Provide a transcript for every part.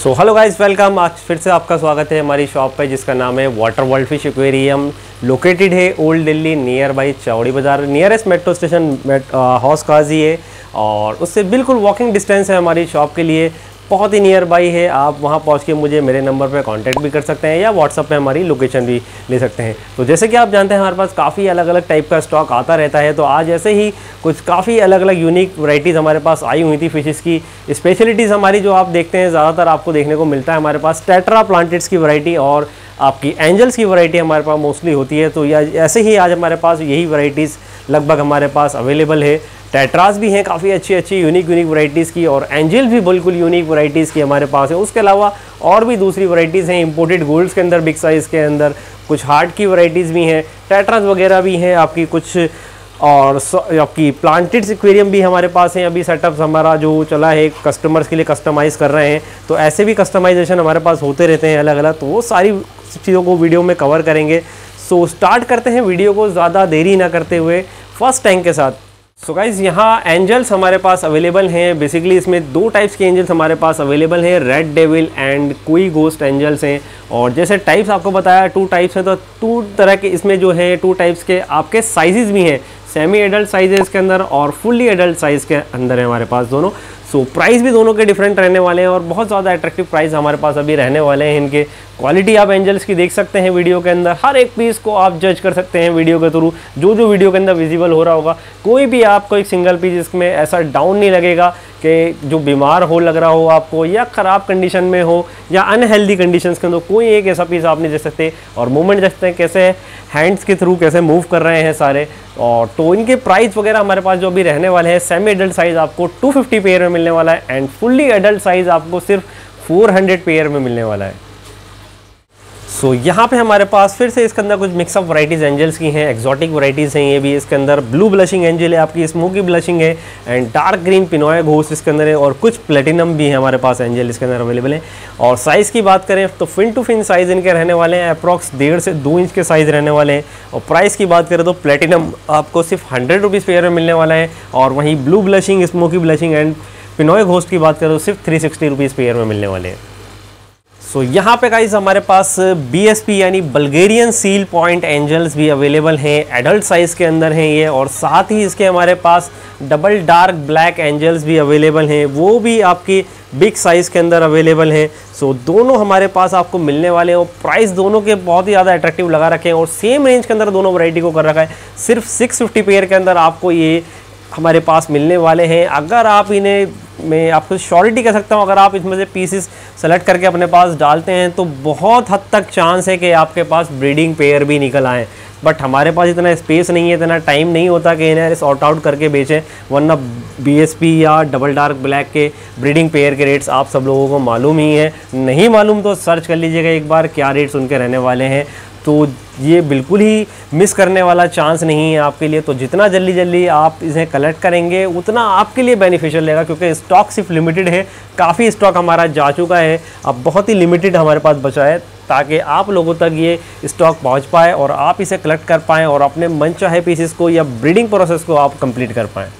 So hello guys, welcome. आज फिर से आपका स्वागत है हमारी शॉप पे जिसका नाम है water world fish aquarium. Located है ओल्ड दिल्ली, नियर बाई चौड़ी बाज़ार। नियरेस्ट मेट्रो स्टेशन हौस काजी है और उससे बिल्कुल वॉकिंग डिस्टेंस है हमारी शॉप के लिए। बहुत ही नियर बाई है। आप वहाँ पहुँच के मुझे मेरे नंबर पे कांटेक्ट भी कर सकते हैं या व्हाट्सअप पे हमारी लोकेशन भी ले सकते हैं। तो जैसे कि आप जानते हैं हमारे पास काफ़ी अलग अलग टाइप का स्टॉक आता रहता है। तो आज ऐसे ही कुछ काफ़ी अलग अलग यूनिक वैरायटीज़ हमारे पास आई हुई थी फिशेस की। स्पेशलिटीज़ हमारी जो आप देखते हैं ज़्यादातर आपको देखने को मिलता है हमारे पास टेट्रा प्लांटेड्स की वैरायटी और आपकी एंजल्स की वैरायटी हमारे पास मोस्टली होती है। तो ऐसे ही आज हमारे पास यही वैरायटीज़ लगभग हमारे पास अवेलेबल है। टेट्रास भी हैं काफ़ी अच्छी यूनिक वैरायटीज़ की, और एंजल भी बिल्कुल यूनिक वैरायटीज़ की हमारे पास है। उसके अलावा और भी दूसरी वैरायटीज़ हैं इंपोर्टेड गोल्ड्स के अंदर, बिग साइज़ के अंदर कुछ हार्ट की वैरायटीज़ भी हैं, टेट्रास वगैरह भी हैं आपकी कुछ, और आपकी प्लांटेड्स एक्वेरियम भी हमारे पास हैं। अभी सेटअप हमारा जो चला है कस्टमर्स के लिए कस्टमाइज़ कर रहे हैं, तो ऐसे भी कस्टमाइजेशन हमारे पास होते रहते हैं अलग अलग। तो वो सारी चीज़ों को वीडियो में कवर करेंगे। सो स्टार्ट करते हैं वीडियो को ज़्यादा देरी ना करते हुए फर्स्ट टैंक के साथ। सो गाइज, यहाँ एंजल्स हमारे पास अवेलेबल हैं। बेसिकली इसमें दो टाइप्स के एंजल्स हमारे पास अवेलेबल हैं, रेड डेविल एंड कोई गोस्ट एंजल्स हैं। और जैसे टाइप्स आपको बताया 2 टाइप्स हैं, तो 2 तरह के इसमें जो है 2 टाइप्स के आपके साइजेस भी हैं। सेमी एडल्ट साइजेस के अंदर और फुल्ली एडल्ट साइज़ के अंदर है हमारे पास दोनों। सो प्राइस भी दोनों के डिफरेंट रहने वाले हैं और बहुत ज़्यादा अट्रैक्टिव प्राइस हमारे पास अभी रहने वाले हैं इनके। क्वालिटी आप एंजल्स की देख सकते हैं वीडियो के अंदर, हर एक पीस को आप जज कर सकते हैं वीडियो के थ्रू, जो वीडियो के अंदर विजिबल हो रहा होगा। कोई भी आपको एक सिंगल पीस इसमें ऐसा डाउन नहीं लगेगा कि जो बीमार हो लग रहा हो आपको, या ख़राब कंडीशन में हो, या अनहेल्दी कंडीशंस के अंदर कोई एक ऐसा पीस आप नहीं देख सकते। और मूवमेंट देखते हैं कैसे हैंड्स के थ्रू कैसे मूव कर रहे हैं सारे। और तो इनके प्राइस वगैरह हमारे पास जो अभी रहने वाले हैं, सेमी एडल्ट साइज़ आपको 250 पेयर में मिलने वाला है एंड फुल्ली एडल्ट साइज़ आपको सिर्फ 400 पेयर में मिलने वाला है। सो यहाँ पे हमारे पास फिर से इसके अंदर कुछ मिक्सअप वैरायटीज़ एंजल्स की हैं, एक्जॉटिक वैरायटीज़ हैं ये भी। इसके अंदर ब्लू ब्लशिंग एंजल है आपकी, स्मोकी ब्लशिंग है एंड डार्क ग्रीन पिनोय घोस्ट इसके अंदर है, और कुछ प्लेटिनम भी है हमारे पास एंजल इसके अंदर अवेलेबल है। और साइज़ की बात करें तो फिन टू फिन साइज़ इनके रहने वाले हैं, अप्रॉक्स 1.5 से 2 इंच के साइज़ रहने वाले हैं। और प्राइस की बात करें तो प्लेटिनम आपको सिर्फ 100 रुपीज़ पेयर में मिलने वाला है, और वहीं blue blushing, smoky blushing and Pinoy ghost की बात करें तो सिर्फ 360 रुपीज़ पेयर में मिलने वाले हैं। सो यहाँ पे गाइस हमारे पास BSP यानी बल्गेरियन सील पॉइंट एंजल्स भी अवेलेबल हैं, एडल्ट साइज़ के अंदर हैं ये। और साथ ही इसके हमारे पास डबल डार्क ब्लैक एंजल्स भी अवेलेबल हैं, वो भी आपकी बिग साइज़ के अंदर अवेलेबल हैं। सो दोनों हमारे पास आपको मिलने वाले हैं, और प्राइस दोनों के बहुत ही ज़्यादा अट्रैक्टिव लगा रखे हैं, और सेम रेंज के अंदर दोनों वैरायटी को कर रखा है। सिर्फ 650 पेयर के अंदर आपको ये हमारे पास मिलने वाले हैं। अगर आप इन्हें, मैं आपको श्योरिटी कह सकता हूँ, अगर आप इसमें से पीसेस सेलेक्ट करके अपने पास डालते हैं तो बहुत हद तक चांस है कि आपके पास ब्रीडिंग पेयर भी निकल आए। बट हमारे पास इतना स्पेस नहीं है, इतना टाइम नहीं होता कि इन्हें सॉर्ट आउट करके बेचें, वरना BSP या डबल डार्क ब्लैक के ब्रीडिंग पेयर के रेट्स आप सब लोगों को मालूम ही है। नहीं मालूम तो सर्च कर लीजिएगा एक बार क्या रेट्स उनके रहने वाले हैं। तो ये बिल्कुल ही मिस करने वाला चांस नहीं है आपके लिए। तो जितना जल्दी आप इसे कलेक्ट करेंगे उतना आपके लिए बेनिफिशियल रहेगा, क्योंकि स्टॉक सिर्फ लिमिटेड है। काफ़ी स्टॉक हमारा जा चुका है, अब बहुत ही लिमिटेड हमारे पास बचा है, ताकि आप लोगों तक ये स्टॉक पहुंच पाए और आप इसे कलेक्ट कर पाएँ और अपने मनचाहे पीसेस को या ब्रीडिंग प्रोसेस को आप कंप्लीट कर पाएँ।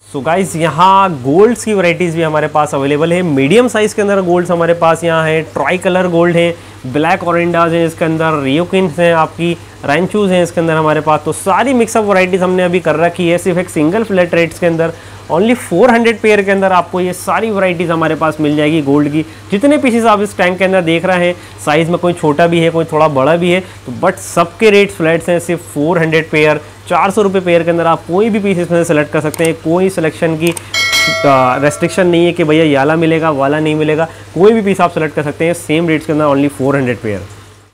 सो गाइस, यहाँ गोल्ड्स की वैरायटीज़ भी हमारे पास अवेलेबल है। मीडियम साइज़ के अंदर गोल्ड्स हमारे पास यहाँ है, ट्राई कलर गोल्ड है, ब्लैक ओरेंडाज हैं इसके अंदर, रियोकिन्स हैं आपकी, रैंचूज़ हैं इसके अंदर हमारे पास। तो सारी मिक्सअप वैरायटीज़ हमने अभी कर रखी है सिर्फ एक सिंगल फ्लैट रेट्स के अंदर। ओनली 400 पेयर के अंदर आपको ये सारी वैरायटीज़ हमारे पास मिल जाएगी गोल्ड की। जितने पीसेस आप इस टैंक के अंदर देख रहे हैं, साइज़ में कोई छोटा भी है, कोई थोड़ा बड़ा भी है, तो बट सबके रेट्स फ्लैट्स हैं सिर्फ 400 पेयर। 400 रुपये पेयर के अंदर आप कोई भी पीस इसमें सेलेक्ट कर सकते हैं। कोई सिलेक्शन की रेस्ट्रिक्शन नहीं है कि भैया ये वाला मिलेगा वाला नहीं मिलेगा, कोई भी पीस आप सेलेक्ट कर सकते हैं सेम रेट्स के अंदर, ओनली 400 पेयर।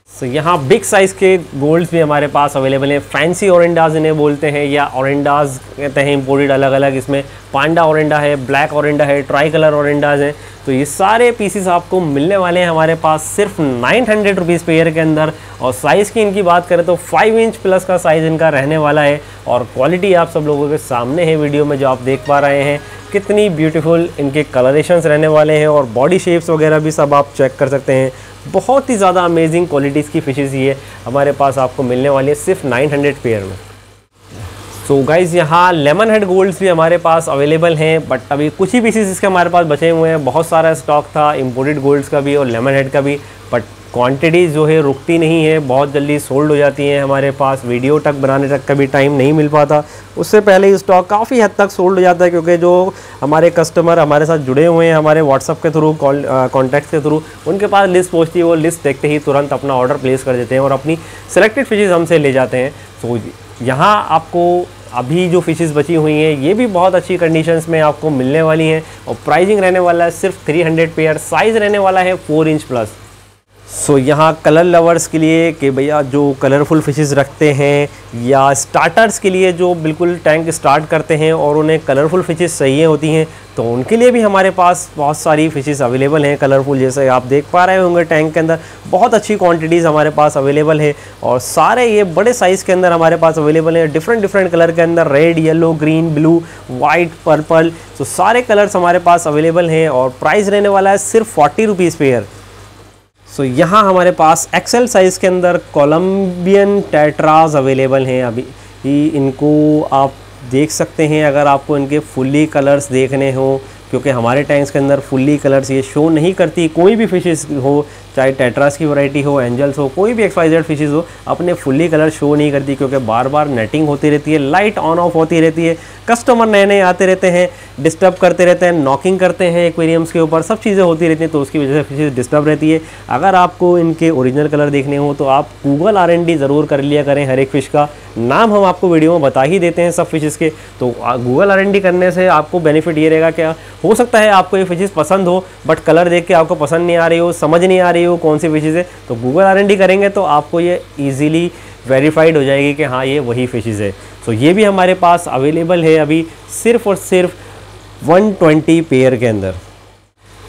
सो यहाँ बिग साइज़ के गोल्ड्स भी हमारे पास अवेलेबल हैं। फैंसी ओरेंडाज इन्हें बोलते हैं, या ओरेंडाज कहते हैं इम्पोर्टेड अलग अलग। इसमें पांडा ओरेंडा है, ब्लैक ओरेंडा है, ट्राई कलर ओरेंडाज हैं। तो ये सारे पीसेस आपको मिलने वाले हैं हमारे पास सिर्फ 900 रुपीज़ पेयर के अंदर। और साइज़ की इनकी बात करें तो 5 इंच प्लस का साइज़ इनका रहने वाला है, और क्वालिटी आप सब लोगों के सामने है वीडियो में जो आप देख पा रहे हैं। कितनी ब्यूटीफुल इनके कलरेशंस रहने वाले हैं, और बॉडी शेप्स वगैरह भी सब आप चेक कर सकते हैं। बहुत ही ज़्यादा अमेजिंग क्वालिटीज़ की फ़िशेज़ ये हमारे पास आपको मिलने वाली है सिर्फ 900 पेयर में। सो गाइज़ यहाँ लेमन हेड गोल्ड्स भी हमारे पास अवेलेबल हैं, बट अभी कुछ ही पीसेस इसके हमारे पास बचे हुए हैं। बहुत सारा स्टॉक था इम्पोर्टेड गोल्ड्स का भी और लेमन हेड का भी, बट क्वांटिटी जो है रुकती नहीं है, बहुत जल्दी सोल्ड हो जाती हैं हमारे पास। वीडियो तक बनाने तक कभी टाइम नहीं मिल पाता, उससे पहले ही स्टॉक काफ़ी हद तक सोल्ड हो जाता है, क्योंकि जो हमारे कस्टमर हमारे साथ जुड़े हुए हैं हमारे व्हाट्सअप के थ्रू, कॉन्टैक्ट के थ्रू, उनके पास लिस्ट पहुंचती है, वो लिस्ट देखते ही तुरंत अपना ऑर्डर प्लेस कर देते हैं और अपनी सेलेक्टेड फिशेज़ हमसे ले जाते हैं। तो यहाँ आपको अभी जो फिशेस बची हुई हैं ये भी बहुत अच्छी कंडीशंस में आपको मिलने वाली हैं और प्राइसिंग रहने वाला है सिर्फ 300 पेयर। साइज़ रहने वाला है 4 इंच प्लस। सो यहाँ कलर लवर्स के लिए कि भैया जो कलरफुल फिशेस रखते हैं, या स्टार्टर्स के लिए जो बिल्कुल टैंक स्टार्ट करते हैं और उन्हें कलरफुल फिशेस चाहिए होती हैं, तो उनके लिए भी हमारे पास बहुत सारी फिशेस अवेलेबल हैं कलरफुल। जैसे आप देख पा रहे होंगे टैंक के अंदर बहुत अच्छी क्वांटिटीज़ हमारे पास अवेलेबल है और सारे ये बड़े साइज़ के अंदर हमारे पास अवेलेबल है। डिफरेंट कलर के अंदर red, yellow, green, blue, white, purple, तो सारे कलर्स हमारे पास अवेलेबल हैं और प्राइस रहने वाला है सिर्फ 40 रुपीज़ पेयर। सो यहाँ हमारे पास एक्सेल साइज़ के अंदर कोलंबियन टेट्रास अवेलेबल हैं। अभी इनको आप देख सकते हैं अगर आपको इनके फुल्ली कलर्स देखने हो, क्योंकि हमारे टैंक्स के अंदर फुल्ली कलर्स ये शो नहीं करती। कोई भी फिशेस हो, चाहे टेट्रास की वैरायटी हो, एंजल्स हो, कोई भी XYZ फिशेस हो, अपने फुल्ली कलर शो नहीं करती, क्योंकि बार बार नेटिंग होती रहती है, लाइट ऑन ऑफ होती रहती है, कस्टमर नए नए आते रहते हैं, डिस्टर्ब करते रहते हैं, नॉकिंग करते हैं एक्वेरियम्स के ऊपर, सब चीज़ें होती रहती हैं, तो उसकी वजह से फिशेस डिस्टर्ब रहती है। अगर आपको इनके ओरिजिनल कलर देखने हो तो आप गूगल R&D ज़रूर कर लिया करें। हर एक फ़िश का नाम हम आपको वीडियो में बता ही देते हैं सब फिशेस के, तो गूगल R&D करने से आपको बेनिफिट ये रहेगा, क्या हो सकता है आपको ये फिशेस पसंद हो बट कलर देख के आपको पसंद नहीं आ रही हो, समझ नहीं आ रही हो कौन सी फिशेस है, तो गूगल R&D करेंगे तो आपको ये ईजिली वेरीफाइड हो जाएगी कि हाँ ये वही फिशेस है। तो ये भी हमारे पास अवेलेबल है अभी सिर्फ और सिर्फ 120 पेयर के अंदर।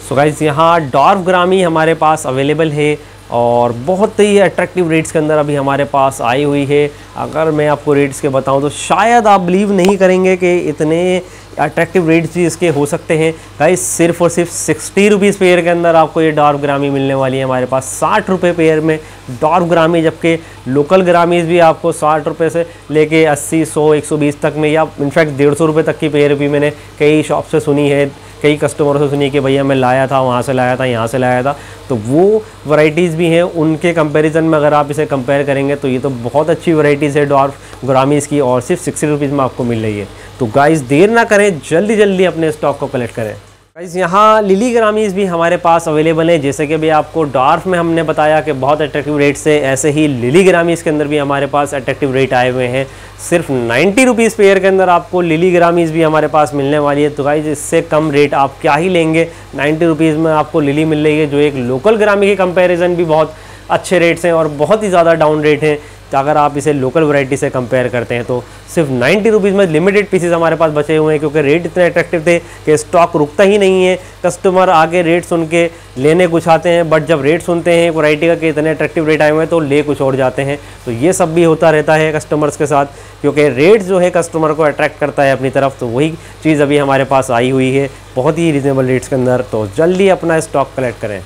सो गाइस यहाँ डॉर्फ ग्रामी हमारे पास अवेलेबल है और बहुत ही अट्रैक्टिव रेट्स के अंदर अभी हमारे पास आई हुई है। अगर मैं आपको रेट्स के बताऊं तो शायद आप बिलीव नहीं करेंगे कि इतने अट्रैक्टिव रेट्स भी इसके हो सकते हैं। गाइस सिर्फ और सिर्फ 60 रुपीज़ पेयर के अंदर आपको ये डॉर्फ ग्रामी मिलने वाली है हमारे पास। 60 रुपये पेयर में डॉर्फ ग्रामी, जबकि लोकल ग्रामीज भी आपको 60 रुपये से लेके 80, 100, 120 तक में, या इनफैक्ट 150 रुपये तक की पेयर भी मैंने कई शॉप से सुनी है, कई कस्टमरों से सुनी कि भैया मैं लाया था, वहाँ से लाया था, यहाँ से लाया था। तो वो वैरायटीज़ भी हैं, उनके कंपैरिजन में अगर आप इसे कंपेयर करेंगे तो ये तो बहुत अच्छी वैरायटीज़ है डॉर्फ ग्रामीज़ की और सिर्फ 60 रुपीज़ में आपको मिल रही है। तो गाइस देर ना करें, जल्दी जल्दी अपने स्टॉक को कलेक्ट करें। गाइस यहाँ लिली ग्रामीज़ भी हमारे पास अवेलेबल है। जैसे कि भी आपको डॉर्फ में हमने बताया कि बहुत अट्रैक्टिव रेट से, ऐसे ही लिली ग्रामीज़ के अंदर भी हमारे पास अट्रैक्टिव रेट आए हुए हैं। सिर्फ 90 रुपीज़ पेयर के अंदर आपको लिली ग्रामीज़ भी हमारे पास मिलने वाली है। तो गाइस इससे कम रेट आप क्या ही लेंगे, 90 रुपीज़ में आपको लिली मिल रही है, जो एक लोकल ग्रामी के कंपेरिजन भी बहुत अच्छे रेट्स हैं और बहुत ही ज़्यादा डाउन रेट हैं। तो अगर आप इसे लोकल वैरायटी से कंपेयर करते हैं तो सिर्फ 90 रुपीज़ में लिमिटेड पीसेस हमारे पास बचे हुए हैं, क्योंकि रेट इतने अट्रैक्टिव थे कि स्टॉक रुकता ही नहीं है। कस्टमर आगे रेट सुन के लेने कुछ आते हैं, बट जब रेट सुनते हैं वैरायटी का कि इतने अट्रैक्टिव रेट आए हुए हैं तो ले कुछ और जाते हैं। तो ये सब भी होता रहता है कस्टमर्स के साथ, क्योंकि रेट जो है कस्टमर को अट्रैक्ट करता है अपनी तरफ। तो वही चीज़ अभी हमारे पास आई हुई है बहुत ही रीज़नेबल रेट्स के अंदर। तो जल्दी अपना स्टॉक कलेक्ट करें।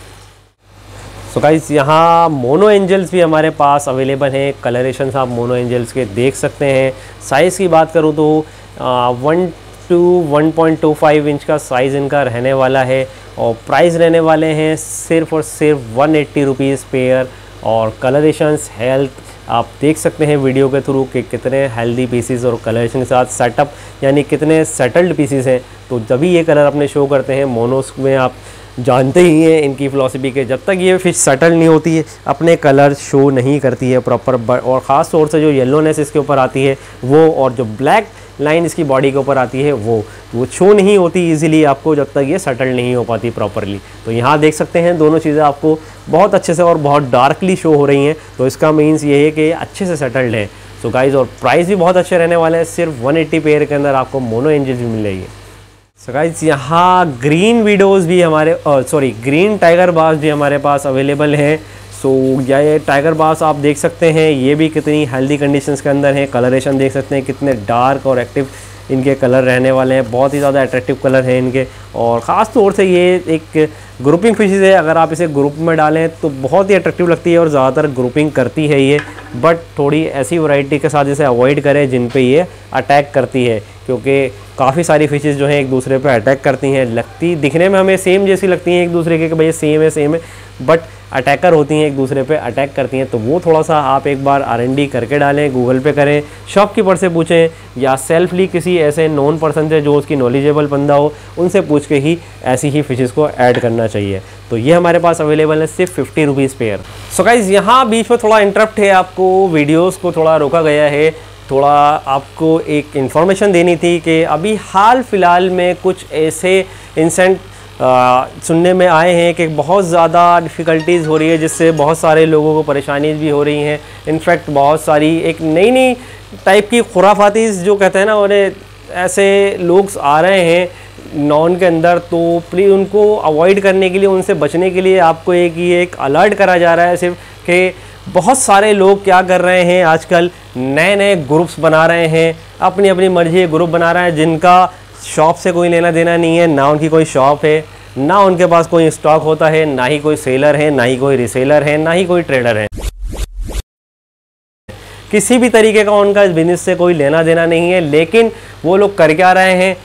सो गाइस यहाँ मोनो एंजल्स भी हमारे पास अवेलेबल हैं। कलरेशंस आप मोनो एंजल्स के देख सकते हैं। साइज़ की बात करूँ तो 1 to 1.25 इंच का साइज़ इनका रहने वाला है और प्राइस रहने वाले हैं सिर्फ और सिर्फ 180 रुपीज़ पेयर। और कलरेशंस हेल्थ आप देख सकते हैं वीडियो के थ्रू कि कितने हेल्दी पीसीज और कलरेशन के साथ सेटअप, यानी कितने सेटल्ड पीसीज हैं। तो जब ही ये कलर अपने शो करते हैं, मोनोस में आप जानते ही हैं इनकी फ़िलॉसफी के जब तक ये फ़िश सेटल नहीं होती है अपने कलर शो नहीं करती है प्रॉपर। और ख़ास तौर से जो येलोनेस इसके ऊपर आती है वो, और जो ब्लैक लाइन इसकी बॉडी के ऊपर आती है वो शो नहीं होती इजीली आपको जब तक ये सेटल नहीं हो पाती प्रॉपरली। तो यहाँ देख सकते हैं दोनों चीज़ें आपको बहुत अच्छे से और बहुत डार्कली शो हो रही हैं। तो इसका मीन्स ये है कि अच्छे से सेटल्ड है। सो गाइज़ और प्राइस भी बहुत अच्छे रहने वाले हैं। सिर्फ 180 पेयर के अंदर आपको मोनो एंजल्स भी मिल जाएगी। सो गाइस यहाँ ग्रीन विडोज़ भी हमारे ग्रीन टाइगर बास भी हमारे पास अवेलेबल हैं। सो ये टाइगर बास आप देख सकते हैं, ये भी कितनी हेल्दी कंडीशंस के अंदर है। कलरेशन देख सकते हैं कितने डार्क और एक्टिव इनके कलर रहने वाले हैं, बहुत ही ज़्यादा अट्रैक्टिव कलर हैं इनके। और ख़ास तौर से ये एक ग्रुपिंग फिशेज़ है, अगर आप इसे ग्रुप में डालें तो बहुत ही अट्रैक्टिव लगती है और ज़्यादातर ग्रुपिंग करती है ये। बट थोड़ी ऐसी वैरायटी के साथ इसे अवॉइड करें जिन पे ये अटैक करती है, क्योंकि काफ़ी सारी फिशेज़ जो हैं एक दूसरे पे अटैक करती हैं। लगती दिखने में हमें सेम जैसी लगती हैं एक दूसरे के, कि भाई सेम है, बट अटैकर होती हैं, एक दूसरे पे अटैक करती हैं। तो वो थोड़ा सा आप एक बार R&D करके डालें, गूगल पे करें, शॉपकीपर से पूछें या सेल्फली किसी ऐसे नॉन पर्सन से जो उसकी नॉलेजेबल बंदा हो उनसे पूछ के ही ऐसी ही फिशेज़ को ऐड करना चाहिए। तो ये हमारे पास अवेलेबल है सिर्फ 50 रुपीज़ पेयर। सो गाइज़, यहाँ बीच में थोड़ा इंटरप्ट है, आपको वीडियोज़ को थोड़ा रोका गया है, थोड़ा आपको एक इन्फॉर्मेशन देनी थी कि अभी हाल फिलहाल में कुछ ऐसे इंसिडेंट सुनने में आए हैं कि बहुत ज़्यादा डिफ़िकल्टीज़ हो रही है, जिससे बहुत सारे लोगों को परेशानी भी हो रही हैं। इनफैक्ट बहुत सारी एक नई टाइप की खुराफातीज़ जो कहते हैं ना, उन्हें ऐसे लोग आ रहे हैं नॉन के अंदर, तो प्लीज़ उनको अवॉइड करने के लिए, उनसे बचने के लिए आपको एक अलर्ट करा जा रहा है सिर्फ कि बहुत सारे लोग क्या कर रहे हैं आजकल, नए ग्रुप्स बना रहे हैं, अपनी अपनी मर्जी ग्रुप बना रहे हैं, जिनका शॉप से कोई लेना देना नहीं है, ना उनकी कोई शॉप है, ना उनके पास कोई स्टॉक होता है, ना ही कोई सेलर है, ना ही कोई रिसेलर है, ना ही कोई ट्रेडर है। किसी भी तरीके का उनका इस बिजनेस से कोई लेना देना नहीं है। लेकिन वो लोग कर क्या रहे हैं,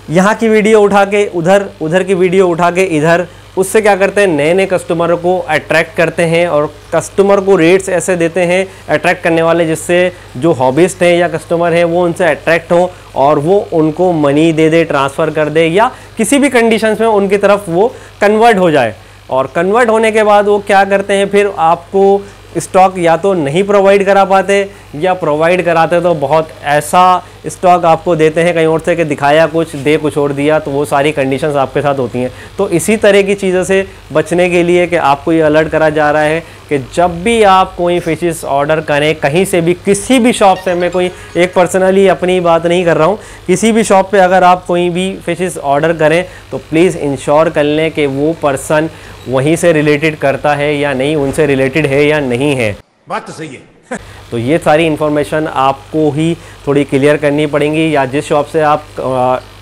यहाँ की वीडियो उठा के उधर, उधर की वीडियो उठा के इधर, उससे क्या करते हैं, नए कस्टमरों को अट्रैक्ट करते हैं और कस्टमर को रेट्स ऐसे देते हैं अट्रैक्ट करने वाले, जिससे जो हॉबिस्ट हैं या कस्टमर हैं वो उनसे अट्रैक्ट हो और वो उनको मनी दे दे, ट्रांसफ़र कर दे, या किसी भी कंडीशंस में उनकी तरफ वो कन्वर्ट हो जाए। और कन्वर्ट होने के बाद वो क्या करते हैं, फिर आपको स्टॉक या तो नहीं प्रोवाइड करा पाते, या प्रोवाइड कराते तो बहुत ऐसा स्टॉक आपको देते हैं कहीं और से कि दिखाया कुछ, दे कुछ और दिया। तो वो सारी कंडीशंस आपके साथ होती हैं। तो इसी तरह की चीज़ों से बचने के लिए कि आपको ये अलर्ट करा जा रहा है कि जब भी आप कोई फिशेस ऑर्डर करें कहीं से भी, किसी भी शॉप से, मैं कोई एक पर्सनली अपनी बात नहीं कर रहा हूँ, किसी भी शॉप पे अगर आप कोई भी फिशेस ऑर्डर करें तो प्लीज़ इंश्योर कर लें कि वो पर्सन वहीं से रिलेटेड करता है या नहीं, उनसे रिलेटेड है या नहीं है। बात तो सही है। तो ये सारी इन्फॉर्मेशन आपको ही थोड़ी क्लियर करनी पड़ेंगी, या जिस शॉप से आप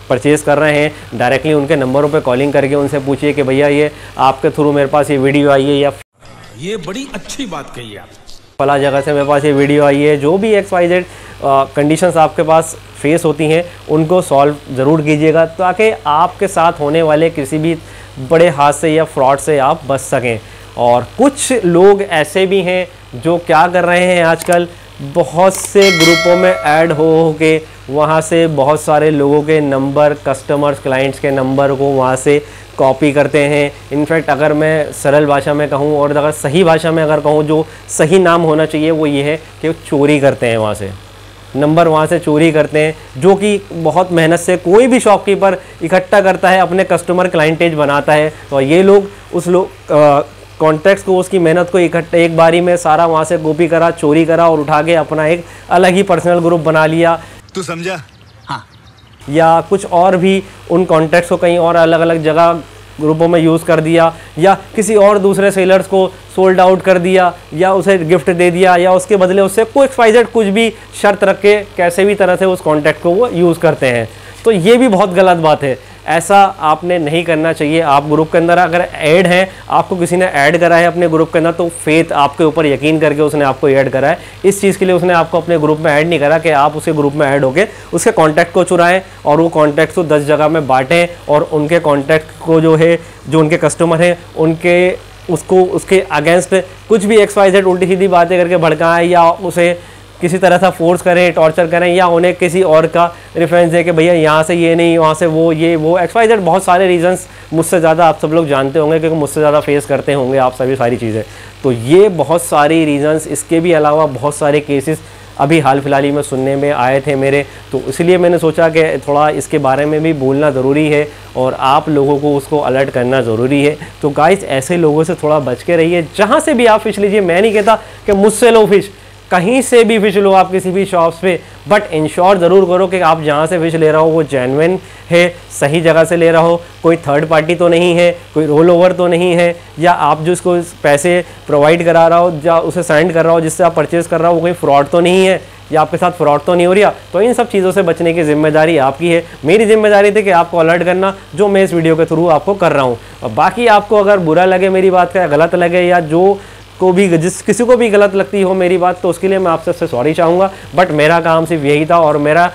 परचेज़ कर रहे हैं डायरेक्टली उनके नंबरों पे कॉलिंग करके उनसे पूछिए कि भैया ये आपके थ्रू मेरे पास ये वीडियो आई है, या ये बड़ी अच्छी बात कही आप, फला जगह से मेरे पास ये वीडियो आई है। जो भी XYZ कंडीशंस आपके पास फेस होती हैं उनको सॉल्व ज़रूर कीजिएगा, ताकि आपके साथ होने वाले किसी भी बड़े हादसे या फ्रॉड से आप बच सकें। और कुछ लोग ऐसे भी हैं जो क्या कर रहे हैं आजकल, बहुत से ग्रुपों में ऐड हो के वहाँ से बहुत सारे लोगों के नंबर, कस्टमर्स, क्लाइंट्स के नंबर को वहाँ से कॉपी करते हैं। इनफैक्ट अगर मैं सरल भाषा में कहूँ और अगर सही भाषा में अगर कहूँ, जो सही नाम होना चाहिए वो ये है कि वो चोरी करते हैं, वहाँ से नंबर वहाँ से चोरी करते हैं, जो कि बहुत मेहनत से कोई भी शॉपकीपर इकट्ठा करता है, अपने कस्टमर क्लाइंटेज बनाता है। तो ये लोग उस कॉन्टैक्ट्स को, उसकी मेहनत को इकट्ठा एक बारी में सारा वहाँ से कॉपी करा, चोरी करा और उठा के अपना एक अलग ही पर्सनल ग्रुप बना लिया। तू समझा? हाँ। या कुछ और भी उन कॉन्टैक्ट्स को कहीं और अलग अलग जगह ग्रुपों में यूज़ कर दिया, या किसी और दूसरे सेलर्स को सोल्ड आउट कर दिया, या उसे गिफ्ट दे दिया, या उसके बदले उससे कुछ भी शर्त रख के कैसे भी तरह से उस कॉन्टैक्ट को वो यूज़ करते हैं। तो ये भी बहुत गलत बात है, ऐसा आपने नहीं करना चाहिए। आप ग्रुप के अंदर अगर ऐड हैं, आपको किसी ने ऐड करा है अपने ग्रुप के अंदर, तो फेथ आपके ऊपर यकीन करके उसने आपको ऐड करा है। इस चीज़ के लिए उसने आपको अपने ग्रुप में ऐड नहीं करा कि आप उसे ग्रुप में ऐड होके उसके कॉन्टैक्ट को चुराएं और वो कॉन्टैक्ट को 10 जगह में बांटें, और उनके कॉन्टैक्ट को जो है, जो उनके कस्टमर हैं, उसके अगेंस्ट कुछ भी XYZ उल्टी सीधी बातें करके भड़काएं, या उसे किसी तरह से फोर्स करें, टॉर्चर करें, या उन्हें किसी और का रेफरेंस दे के भैया यहाँ से ये नहीं, वहाँ से वो, ये वो XYZ बहुत सारे रीजंस मुझसे ज़्यादा आप सब लोग जानते होंगे, क्योंकि मुझसे ज़्यादा फेस करते होंगे आप सभी सारी चीज़ें। तो ये बहुत सारी रीजंस, इसके भी अलावा बहुत सारे केसेस अभी हाल फिलहाल ही में सुनने में आए थे मेरे, तो इसलिए मैंने सोचा कि थोड़ा इसके बारे में भी बोलना ज़रूरी है और आप लोगों को उसको अलर्ट करना ज़रूरी है। तो गाइस, ऐसे लोगों से थोड़ा बच के रहिए। जहाँ से भी आप फ़िश लीजिए, मैं नहीं कहता कि मुझसे लो फ़िश, कहीं से भी फ़िश लो आप किसी भी शॉप्स पे, बट इंश्योर ज़रूर करो कि आप जहाँ से फ़िश ले रहा हो वो जेन्युइन है, सही जगह से ले रहा हो, कोई थर्ड पार्टी तो नहीं है, कोई रोल ओवर तो नहीं है, या आप जो इसको पैसे प्रोवाइड करा रहा हो या उसे सेंड कर रहा हो जिससे आप परचेज़ कर रहा हो वो कोई फ्रॉड तो नहीं है, या आपके साथ फ्रॉड तो नहीं हो रहा। तो इन सब चीज़ों से बचने की जिम्मेदारी आपकी है। मेरी जिम्मेदारी थी कि आपको अलर्ट करना, जो मैं इस वीडियो के थ्रू आपको कर रहा हूँ। और बाकी आपको अगर बुरा लगे मेरी बात का, गलत लगे, या जो को भी किसी को भी गलत लगती हो मेरी बात, तो उसके लिए मैं आपसे सॉरी चाहूँगा। बट मेरा काम सिर्फ यही था और मेरा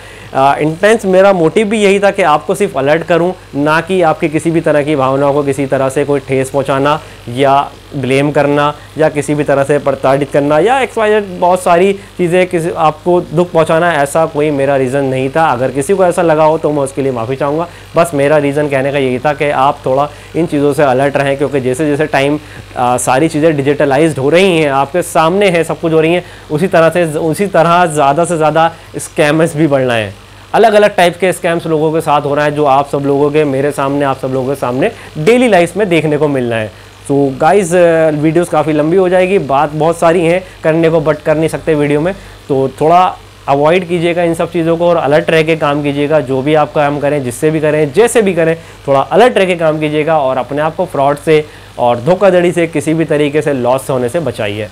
मेरा मोटिव भी यही था कि आपको सिर्फ अलर्ट करूं, ना कि आपकी किसी भी तरह की भावनाओं को किसी तरह से कोई ठेस पहुंचाना या ब्लेम करना या किसी भी तरह से प्रताड़ित करना या XYZ बहुत सारी चीज़ें किसी आपको दुख पहुंचाना, ऐसा कोई मेरा रीज़न नहीं था। अगर किसी को ऐसा लगा हो तो मैं उसके लिए माफ़ी चाहूँगा। बस मेरा रीज़न कहने का यही था कि आप थोड़ा इन चीज़ों से अलर्ट रहें, क्योंकि जैसे जैसे टाइम सारी चीज़ें डिजिटलाइज्ड हो रही हैं, आपके सामने है सब कुछ हो रही हैं, उसी तरह ज़्यादा से ज़्यादा स्कैमर्स भी बढ़ना है। अलग अलग टाइप के स्कैम्स लोगों के साथ हो रहा है, जो आप सब लोगों के मेरे सामने, आप सब लोगों के सामने डेली लाइफ में देखने को मिल रहा है। सो गाइस, वीडियोस काफ़ी लंबी हो जाएगी, बात बहुत सारी हैं करने को, बट कर नहीं सकते वीडियो में, तो थोड़ा अवॉइड कीजिएगा इन सब चीज़ों को और अलर्ट रह के काम कीजिएगा। जो भी आप काम करें, जिससे भी करें, जैसे भी करें, थोड़ा अलर्ट रह के काम कीजिएगा और अपने आप को फ्रॉड से और धोखाधड़ी से, किसी भी तरीके से लॉस होने से बचाइए।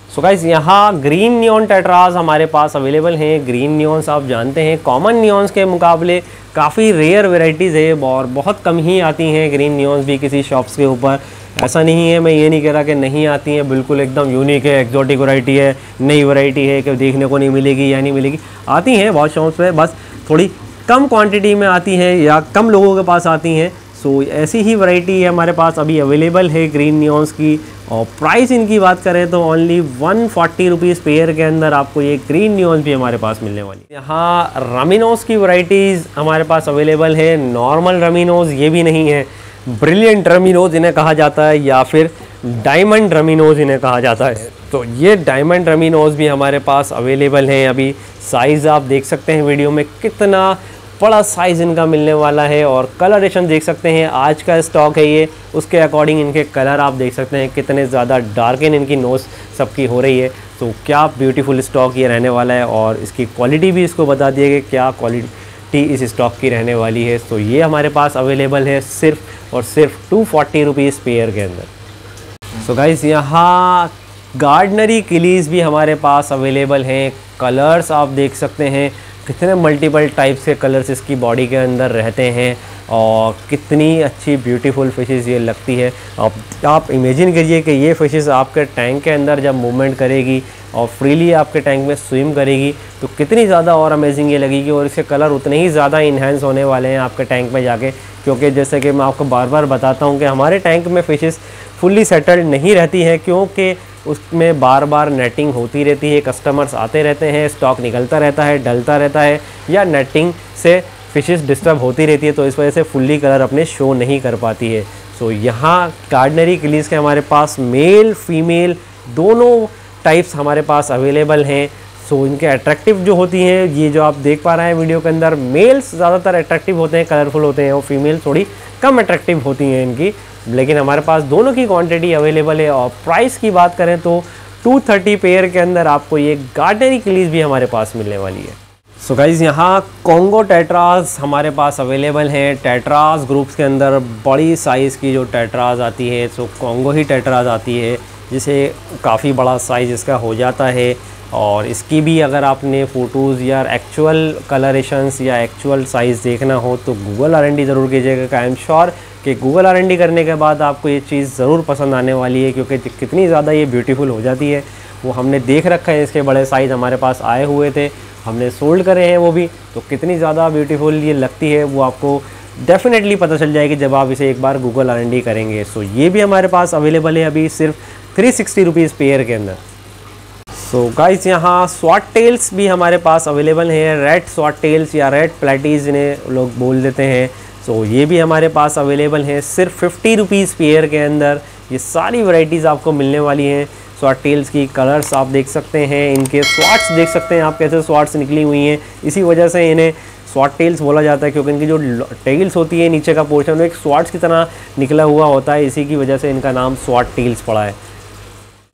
सो गाइस, यहाँ ग्रीन नियॉन टेट्राज हमारे पास अवेलेबल हैं। ग्रीन नियॉन्स आप जानते हैं कॉमन नियॉन्स के मुकाबले काफ़ी रेयर वेराइटीज़ है और बहुत कम ही आती हैं ग्रीन नियॉन्स भी किसी शॉप्स के ऊपर। ऐसा नहीं है, मैं ये नहीं कह रहा कि नहीं आती हैं, बिल्कुल एकदम यूनिक है, एक्जॉटिक वैरायटी है, नई वैरायटी है कि देखने को नहीं मिलेगी या नहीं मिलेगी। आती हैं बहुत शॉप्स पे, बस थोड़ी कम क्वांटिटी में आती हैं या कम लोगों के पास आती हैं। सो ऐसी ही वैरायटी है हमारे पास अभी अवेलेबल है ग्रीन नियॉन्स की। और प्राइस इनकी बात करें तो ओनली 140 रुपीज़ पेयर के अंदर आपको ये ग्रीन नियॉन्स भी हमारे पास मिलने वाली है। यहाँ रमिनोस की वैरायटीज़ हमारे पास अवेलेबल है। नॉर्मल रमिनोस ये भी नहीं है, ब्रिलियंट रमिनोस इन्हें कहा जाता है या फिर डायमंड रमिनोस इन्हें कहा जाता है। तो ये डायमंड रमिनोस भी हमारे पास अवेलेबल हैं अभी। साइज़ आप देख सकते हैं वीडियो में, कितना बड़ा साइज़ इनका मिलने वाला है और कलरेशन देख सकते हैं। आज का स्टॉक है ये, उसके अकॉर्डिंग इनके कलर आप देख सकते हैं कितने ज़्यादा डार्कन इनकी नोज़ सबकी हो रही है। तो क्या ब्यूटीफुल स्टॉक ये रहने वाला है और इसकी क्वालिटी भी इसको बता दिए कि क्या क्वालिटी इस स्टॉक की रहने वाली है। तो ये हमारे पास अवेलेबल है सिर्फ और सिर्फ 240 रुपीज़ पेयर के अंदर। सो गाइस, यहाँ गार्डनरी किलीज़ भी हमारे पास अवेलेबल हैं। कलर्स आप देख सकते हैं, कितने मल्टीपल टाइप्स के कलर्स इसकी बॉडी के अंदर रहते हैं और कितनी अच्छी ब्यूटीफुल फ़िशेज़ ये लगती है। आप इमेजिन करिए कि ये फ़िशेज़ आपके टैंक के अंदर जब मूवमेंट करेगी और फ्रीली आपके टैंक में स्विम करेगी तो कितनी ज़्यादा और अमेजिंग ये लगेगी और इसके कलर उतने ही ज़्यादा इन्हेंस होने वाले हैं आपके टैंक में जाके। क्योंकि जैसे कि मैं आपको बार बार बताता हूँ कि हमारे टैंक में फ़िशेज़ फुल्ली सेटल्ड नहीं रहती हैं, क्योंकि उसमें बार बार नेटिंग होती रहती है, कस्टमर्स आते रहते हैं, स्टॉक निकलता रहता है, डलता रहता है या नेटिंग से फ़िशेज़ डिस्टर्ब होती रहती है, तो इस वजह से फुल्ली कलर अपने शो नहीं कर पाती है। सो यहाँ गार्डनरी किलीज़ के हमारे पास मेल फीमेल दोनों टाइप्स हमारे पास अवेलेबल हैं। सो इनके अट्रैक्टिव जो होती हैं, ये जो आप देख पा रहे हैं वीडियो के अंदर, मेल्स ज़्यादातर अट्रैक्टिव होते हैं, कलरफुल होते हैं, और फीमेल थोड़ी कम अट्रैक्टिव होती हैं इनकी। लेकिन हमारे पास दोनों की क्वांटिटी अवेलेबल है। और प्राइस की बात करें तो 230 पेयर के अंदर आपको ये गार्डनरी किलीज़ भी हमारे पास मिलने वाली है। सो गाइज़, यहाँ कॉन्गो टेट्रास हमारे पास अवेलेबल हैं। टेट्रास ग्रुप्स के अंदर बड़ी साइज़ की जो टेट्रास आती है, सो कॉन्गो ही टेट्रास आती है, जिसे काफ़ी बड़ा साइज़ इसका हो जाता है। और इसकी भी अगर आपने फ़ोटोज़ या एक्चुअल कलरेशंस या एक्चुअल साइज़ देखना हो तो गूगल R&D ज़रूर कीजिएगा। आई एम श्योर कि गूगल R&D करने के बाद आपको ये चीज़ ज़रूर पसंद आने वाली है, क्योंकि कितनी ज़्यादा ये ब्यूटीफुल हो जाती है वो हमने देख रखा है। इसके बड़े साइज़ हमारे पास आए हुए थे, हमने सोल्ड करे हैं वो भी, तो कितनी ज़्यादा ब्यूटीफुल ये लगती है वो आपको डेफिनेटली पता चल जाएगी जब आप इसे एक बार गूगल R&D करेंगे। सो ये भी हमारे पास अवेलेबल है अभी सिर्फ 360 रुपीज़ पेयर के अंदर। सो गाइस, यहाँ स्वॉट टेल्स भी हमारे पास अवेलेबल हैं। रेड स्वॉट टेल्स या रेड प्लेटीज़ इन्हें लोग बोल देते हैं। सो ये भी हमारे पास अवेलेबल हैं सिर्फ 50 रुपीज़ पेयर के अंदर। ये सारी वैरायटीज़ आपको मिलने वाली हैं स्वॉट टेल्स की। कलर्स आप देख सकते हैं, इनके स्वॉट्स देख सकते हैं आप कैसे स्वॉट्स निकली हुई हैं। इसी वजह से इन्हें स्वॉट टेल्स बोला जाता है, क्योंकि इनकी जो टेल्स होती है नीचे का पोर्शन वो एक स्वॉट्स की तरह निकला हुआ होता है, इसी की वजह से इनका नाम स्वॉट टेल्स पड़ा है।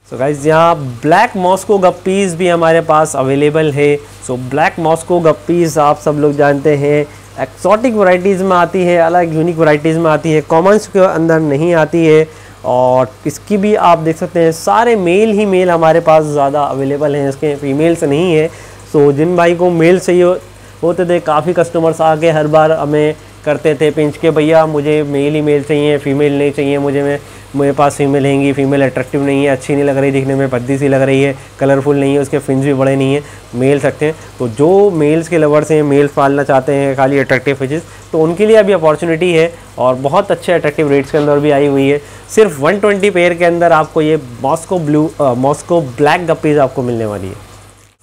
सो गाइस, यहाँ ब्लैक मॉस्को गप्पीज़ भी हमारे पास अवेलेबल है। सो ब्लैक मॉस्को गप्पीज़ आप सब लोग जानते हैं एक्सोटिक वैरायटीज़ में आती है, अलग यूनिक वैरायटीज़ में आती है, कॉमन्स के अंदर नहीं आती है। और इसकी भी आप देख सकते हैं सारे मेल ही मेल हमारे पास ज़्यादा अवेलेबल हैं, इसके फीमेल्स नहीं है। सो जिन भाई को मेल चाहिए होते थे, काफ़ी कस्टमर्स आके हर बार हमें करते थे पिंच के भैया मुझे मेल ही मेल चाहिए, फ़ीमेल नहीं चाहिए मुझे, मेरे पास फीमेल हैंगी, फीमेल अट्रैक्टिव नहीं है, अच्छी नहीं लग रही दिखने में, भद्दी सी लग रही है, कलरफुल नहीं है, उसके फिंस भी बड़े नहीं है, मेल सकते हैं। तो जो मेल्स के लवर्स हैं, मेल्स पालना चाहते हैं खाली अट्रैक्टिव फिशेस, तो उनके लिए अभी अपॉर्चुनिटी है और बहुत अच्छे अट्रैक्टिव रेट्स के अंदर भी आई हुई है। सिर्फ 120 पेयर के अंदर आपको ये मॉस्को ब्लैक गप्पीज़ आपको मिलने वाली है।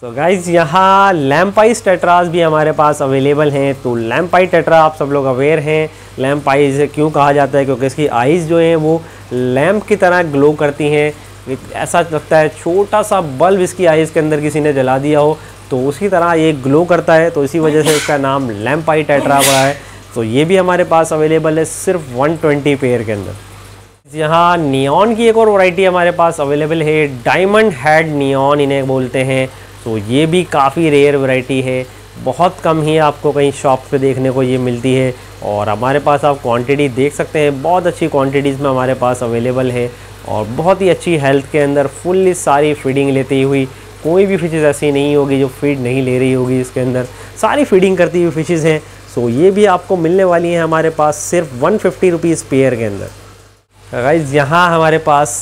तो गाइज यहाँ लैम्पाइज टेट्रास भी हमारे पास अवेलेबल हैं। तो लैम्पाइज टेट्रा आप सब लोग अवेयर हैं, लैम्पाइज क्यों कहा जाता है, क्योंकि इसकी आइज़ जो हैं वो लैम्प की तरह ग्लो करती हैं। ऐसा लगता है छोटा सा बल्ब इसकी आइज़ के अंदर किसी ने जला दिया हो तो उसी तरह ये ग्लो करता है, तो इसी वजह से इसका नाम लैम्पाइज टेट्रा पड़ा है। तो ये भी हमारे पास अवेलेबल है सिर्फ 120 पेयर के अंदर। यहाँ नियॉन की एक और वैरायटी हमारे पास अवेलेबल है, डायमंड हेड नियॉन इन्हें बोलते हैं। तो ये भी काफ़ी रेयर वैरायटी है, बहुत कम ही आपको कहीं शॉप पे देखने को ये मिलती है और हमारे पास आप क्वांटिटी देख सकते हैं, बहुत अच्छी क्वांटिटीज़ में हमारे पास अवेलेबल है और बहुत ही अच्छी हेल्थ के अंदर फुल्ली सारी फीडिंग लेती हुई कोई भी फिशेज़ ऐसी नहीं होगी जो फीड नहीं ले रही होगी, इसके अंदर सारी फीडिंग करती हुई फिशेज़ हैं। सो ये भी आपको मिलने वाली हैं हमारे पास सिर्फ 150 रुपीज़ पेयर के अंदर। गाइस यहाँ हमारे पास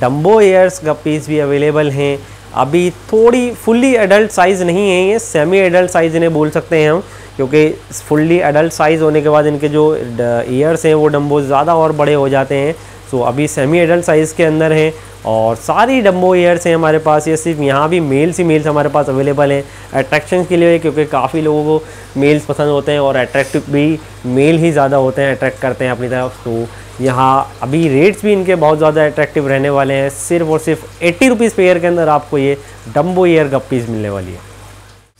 डम्बो एयर्स गप्पीज़ भी अवेलेबल हैं। अभी थोड़ी फुल्ली एडल्ट साइज़ नहीं है, ये सेमी एडल्ट साइज़ इन्हें बोल सकते हैं हम, क्योंकि फुल्ली एडल्ट साइज़ होने के बाद इनके जो ईयर्स हैं वो डम्बो ज़्यादा और बड़े हो जाते हैं। सो अभी सेमी एडल्ट साइज़ के अंदर हैं और सारी डम्बो ईयर्स हैं हमारे पास। ये सिर्फ यहाँ भी मेल्स ही मेल्स हमारे पास अवेलेबल हैं अट्रैक्शन के लिए, क्योंकि काफ़ी लोगों को मेल्स पसंद होते हैं और अट्रैक्टिव भी मेल ही ज़्यादा होते हैं, अट्रैक्ट करते हैं अपनी तरफ। तो यहाँ अभी रेट्स भी इनके बहुत ज़्यादा अट्रैक्टिव रहने वाले हैं। सिर्फ और सिर्फ 80 रुपीज़ पेयर के अंदर आपको ये डम्बो ईयर गप्पीज़ मिलने वाली है।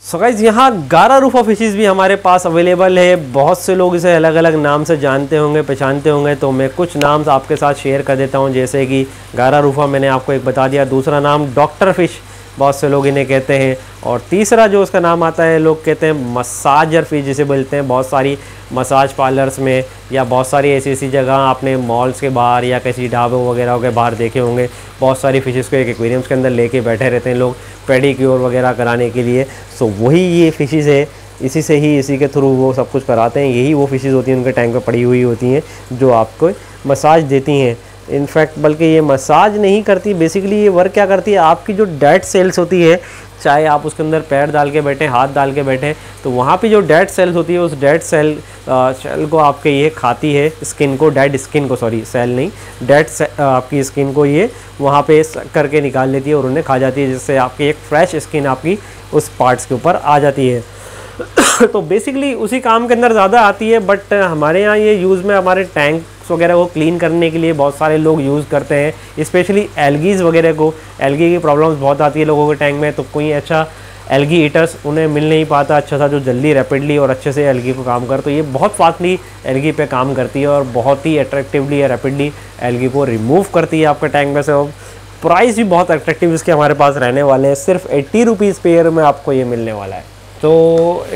सो गाइस यहाँ गारा रूफा फिशेज़ भी हमारे पास अवेलेबल है। बहुत से लोग इसे अलग अलग नाम से जानते होंगे, पहचानते होंगे, तो मैं कुछ नाम आपके साथ शेयर कर देता हूँ। जैसे कि गारा रूफा मैंने आपको एक बता दिया, दूसरा नाम डॉक्टर फिश बहुत से लोग इन्हें कहते हैं, और तीसरा जो उसका नाम आता है लोग कहते हैं मसाजर फिश जिसे बोलते हैं। बहुत सारी मसाज पार्लर्स में या बहुत सारी ऐसी जगह आपने मॉल्स के बाहर या किसी ढाबों वगैरह के बाहर देखे होंगे, बहुत सारी फिशेस को एक एक्वेरियम्स के अंदर लेके बैठे रहते हैं लोग पेडिक्योर वगैरह कराने के लिए। सो वही ये फिशेस है, इसी के थ्रू वो सब कुछ कराते हैं। यही वो फिशेस होती हैं, उनके टैंक पर पड़ी हुई होती हैं जो आपको मसाज देती हैं। इनफैक्ट बल्कि ये मसाज नहीं करती, बेसिकली ये वर्क क्या करती है, आपकी जो डेड सेल्स होती है, चाहे आप उसके अंदर पैर डाल के बैठे, हाथ डाल के बैठे, तो वहाँ पे जो डेड सेल्स होती है उस डेड सेल को आपके ये खाती है, स्किन को, डेड स्किन को, सॉरी सेल नहीं, डेड आपकी स्किन को ये वहाँ पे करके निकाल लेती है और उन्हें खा जाती है, जिससे आपकी एक फ्रेश स्किन आपकी उस पार्ट्स के ऊपर आ जाती है। तो बेसिकली उसी काम के अंदर ज़्यादा आती है, बट हमारे यहाँ ये यूज़ में हमारे टैंक्स वगैरह को क्लीन करने के लिए बहुत सारे लोग यूज़ करते हैं, स्पेशली एल्गीज़ वगैरह को। एल्गी की प्रॉब्लम्स बहुत आती है लोगों के टैंक में, तो कोई अच्छा एल्गी ईटर्स उन्हें मिल नहीं पाता अच्छा सा जो जल्दी रैपिडली और अच्छे से एल्गी को काम कर, तो ये बहुत फास्टली एल्गी पे काम करती है और बहुत ही अट्रैक्टिवली या रैपिडली एल्गी को रिमूव करती है आपके टैंक में से। और प्राइस भी बहुत अट्रैक्टिव इसके हमारे पास रहने वाले हैं, सिर्फ 80 रुपीज़ पेयर में आपको ये मिलने वाला है। तो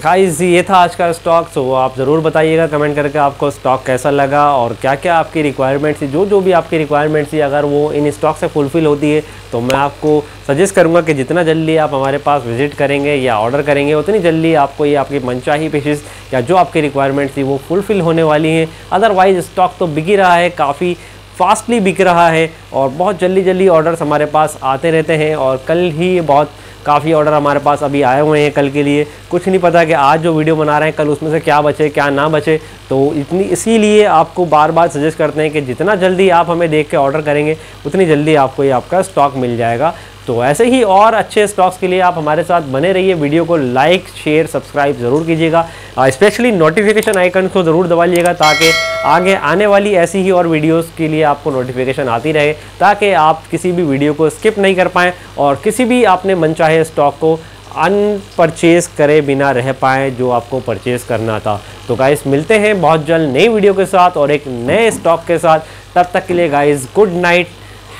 गाइस ये था आज का स्टॉक। तो आप ज़रूर बताइएगा कमेंट करके आपको स्टॉक कैसा लगा और क्या क्या आपकी रिक्वायरमेंट थी। जो भी आपकी रिक्वायरमेंट थी अगर वो इन स्टॉक से फुलफ़िल होती है तो मैं आपको सजेस्ट करूंगा कि जितना जल्दी आप हमारे पास विजिट करेंगे या ऑर्डर करेंगे उतनी जल्दी आपको ये आपकी मनचाही फिशेस या जो आपकी रिक्वायरमेंट थी वो फुलफ़िल होने वाली हैं। अदरवाइज़ स्टॉक तो बिक ही रहा है, काफ़ी फास्टली बिक रहा है और बहुत जल्दी ऑर्डर्स हमारे पास आते रहते हैं। और कल ही बहुत काफ़ी ऑर्डर हमारे पास अभी आए हुए हैं कल के लिए। कुछ नहीं पता कि आज जो वीडियो बना रहे हैं कल उसमें से क्या बचे क्या ना बचे, तो इसीलिए आपको बार बार सजेस्ट करते हैं कि जितना जल्दी आप हमें देख के ऑर्डर करेंगे उतनी जल्दी आपको ये आपका स्टॉक मिल जाएगा। तो ऐसे ही और अच्छे स्टॉक्स के लिए आप हमारे साथ बने रहिए। वीडियो को लाइक शेयर सब्सक्राइब ज़रूर कीजिएगा, स्पेशली नोटिफिकेशन आइकन को ज़रूर दबाइएगा ताकि आगे आने वाली ऐसी ही और वीडियोस के लिए आपको नोटिफिकेशन आती रहे, ताकि आप किसी भी वीडियो को स्किप नहीं कर पाएँ और किसी भी आपने मनचाहे स्टॉक को अनपरचेज़ करे बिना रह पाएँ जो आपको परचेज़ करना था। तो गाइस मिलते हैं बहुत जल्द नई वीडियो के साथ और एक नए स्टॉक के साथ। तब तक के लिए guys good night,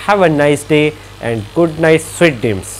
have a nice day and good night, sweet dreams.